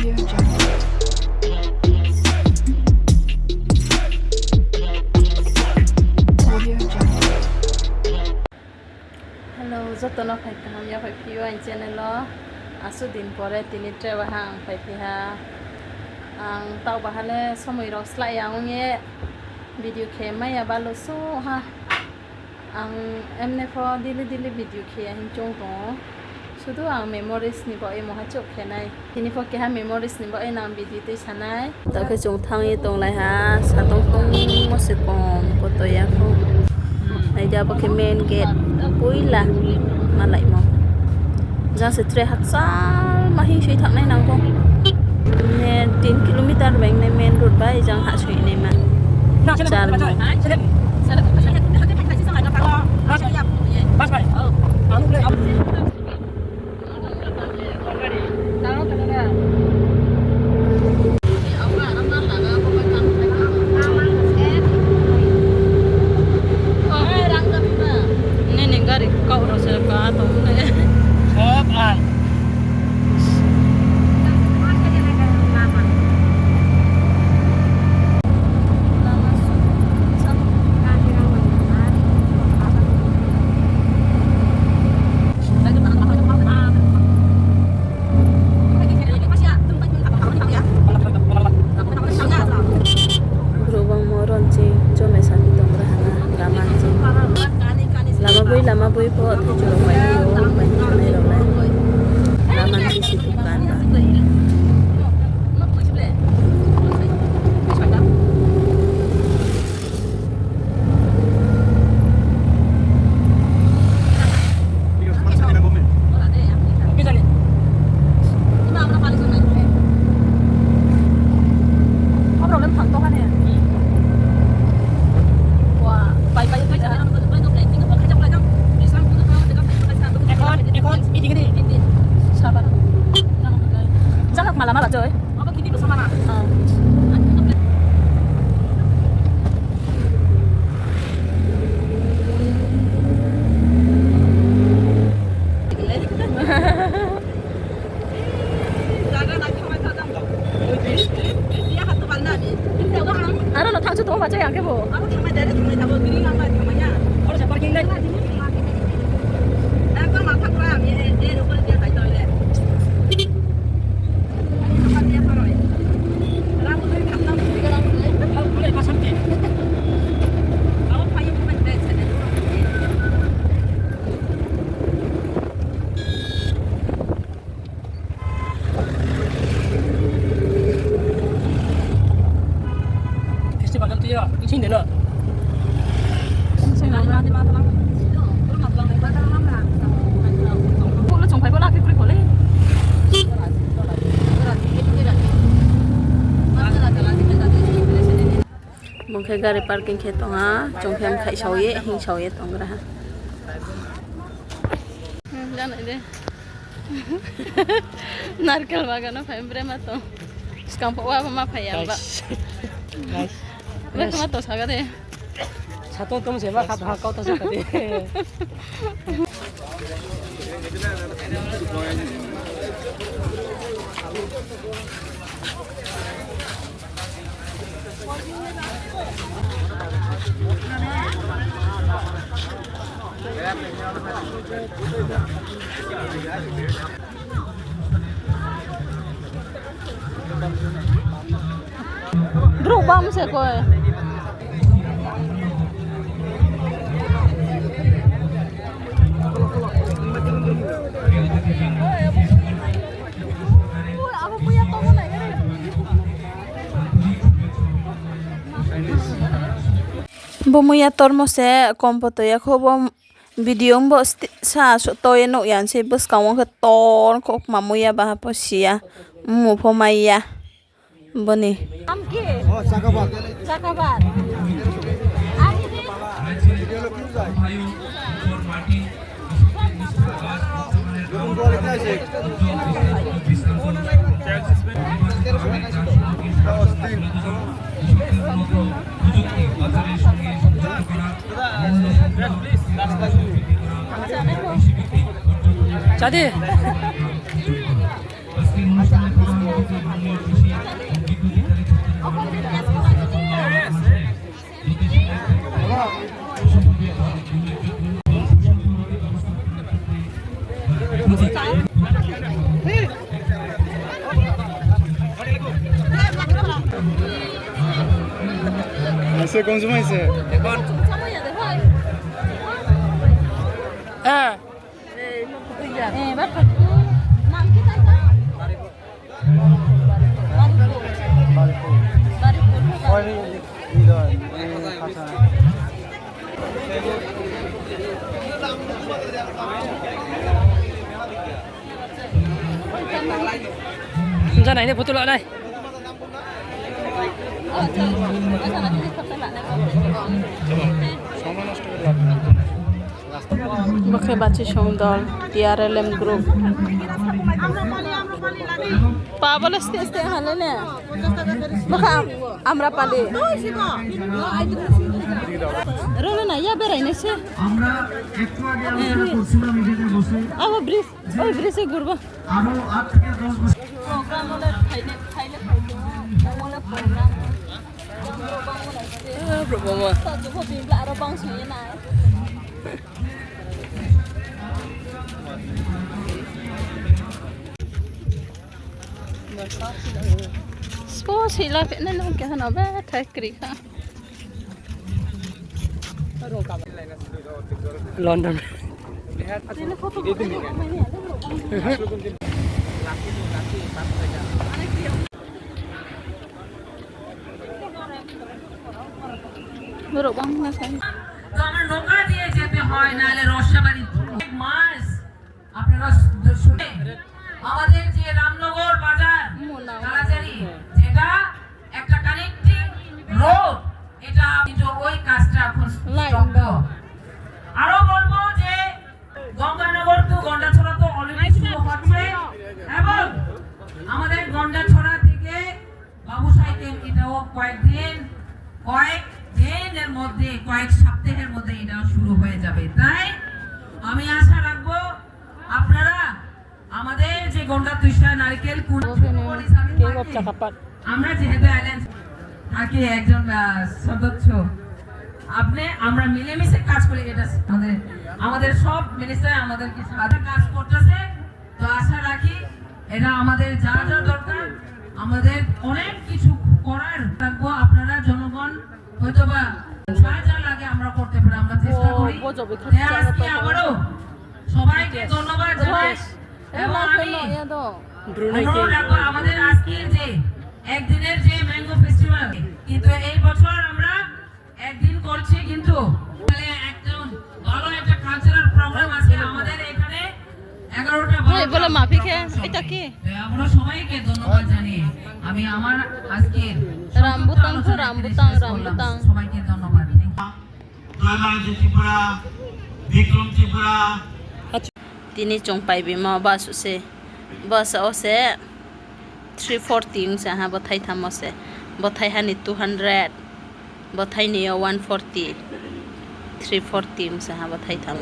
Audio Jungle. Audio Jungle. Hello, jotono phai kaham ya phai phiu an channel lo asu din pore tini tre bahang phai phiha ang tau bahale somoi rok slai ang nge video khema ya balo so ha ang emne pho dili video khe hin chong to sudu ang memories ni bo e moha chok khenai tini pho ke ha memories ni bo e nang video te sanai ta khe chong thang e tong lai ha sa tong tong mo se kom ko to ya ko ai ja bo ke main gate puila malai mo jang se tre hak sal ma hi shui thak nai nang ko ne 3 kilometer bang ne main road bai jang ha shui ne ma chal mo lama boy po thay chulo pai yo pai chunai ro lai raman si si dukan ba malam apa coy? Apa gini bersama mana? Ano na thang chu to ba chơi ang ke bo? Ano thang mai dere thang mai thabo gini ang ba thang mai nya. Oro sa parking dai. Ang ko ma thak ra mi e ro ko dia tai toi le. Sini dulu. Saya nak berani mana lang. Kalau nak berani mana lang lah. Kalau cuma pergi bola pergi boleh. Mungkin gari parking kita ha, cuma yang kai sawi, hing sawi tong rah. Jangan ini. Narkal bagan apa yang berema tu. Sekarang apa mama payah ba. 왜 그만 또 사가대? 차도 좀 제발 가다 가까워 사가대. Bro, vamos a comer. Bumuya tormo se kompoto ya khobo video bo sa so toye no yan se bus kawong ka ton ko mamuya ba po siya mu pho maya boni amke sakabat sakabat jadi মাইছে কমজু মাইছে Sama ya deh, hai. হ্যাঁ Bat aku. Nam kita ta. ra này này foto lại đây Oh, trời. Masa nanti dikata lah nek. সময় নষ্ট করে লাভ নেই Bakhe bachi Songdol, TRLM group. Pabal este halene. Bakha amra pali. Role na ya berai nese. আমরা একটু আগে আলোচনা করছিলাম এখানে বসে Aba bris. Oi brise gurba. আরো 8 থেকে 10 বছর Program ole thaile mole program. Program Sa jupho bimla aro bang suye na. Spå sila na lang kaya na ba thakri ka. London Tile photo ko ni Bro bang na sa. তো আমার নৌকা দিয়ে যেতে হয় নাহলে রসাবাড়ি এক মাস আপনারা শুনে আমাদের যে রামনগর বাজার কালাচারি যেটা একটা কানেক্টিং রোড এটা কিন্তু ওই কাজটা এখন স্তব্ধ। আরো বলবো যে গঙ্গানগর টু গন্ডাছড়া তো অলরেডি শুরু হচ্ছে এবং আমাদের গন্ডাছড়া থেকে বাবুসাইতে এটাও কয়েকদিনের মধ্যে কয়েক সপ্তাহের মধ্যে এটা শুরু হয়ে যাবে। তাই আমি আশা রাখবো আপনারা আমাদের যে গন্ডা তুষা নারকেল আমরা যেহেতু আইল্যান্ড থাকি একজন সদস্য আমরা মিলেমিশে কাজ করি এটা আমাদের সব মিনিস্টার আমাদেরকে সাথে কাজ করতেছে। তো আশা রাখি এটা আমাদের যা যা দরকার আমাদের অনেক কিছু করার রাখবো আপনারা জনগণ হয়তোবা যা যা লাগে আমরা করতে পারি আমরা চেষ্টা করি। আজকে আবারও সবাইকে ধন্যবাদ জানাই এবং আমি অনুরোধ রাখবো আমাদের আজকের যে একদিনের যে ম্যাঙ্গো ফেস্টিভ্যাল কিন্তু এই বছর আমরা একদিন করছি কিন্তু একদম ভালো একটা কালচারাল প্রোগ্রাম আছে আমাদের এখানে 11টা Hey, bola mafi ke? Eta ki? আমরা সবাইকে ধন্যবাদ জানিয়ে আমি আমার আজকে Rambutan to rambutan. সবাইকে ধন্যবাদ। জয়মানজি Tripura Vikram Tripura Tini chong pai bima basu se. Bas ose 340 sa ha bathai thamose. Bathai hani 200. Bathai ni 140. 340 sa ha bathai tham.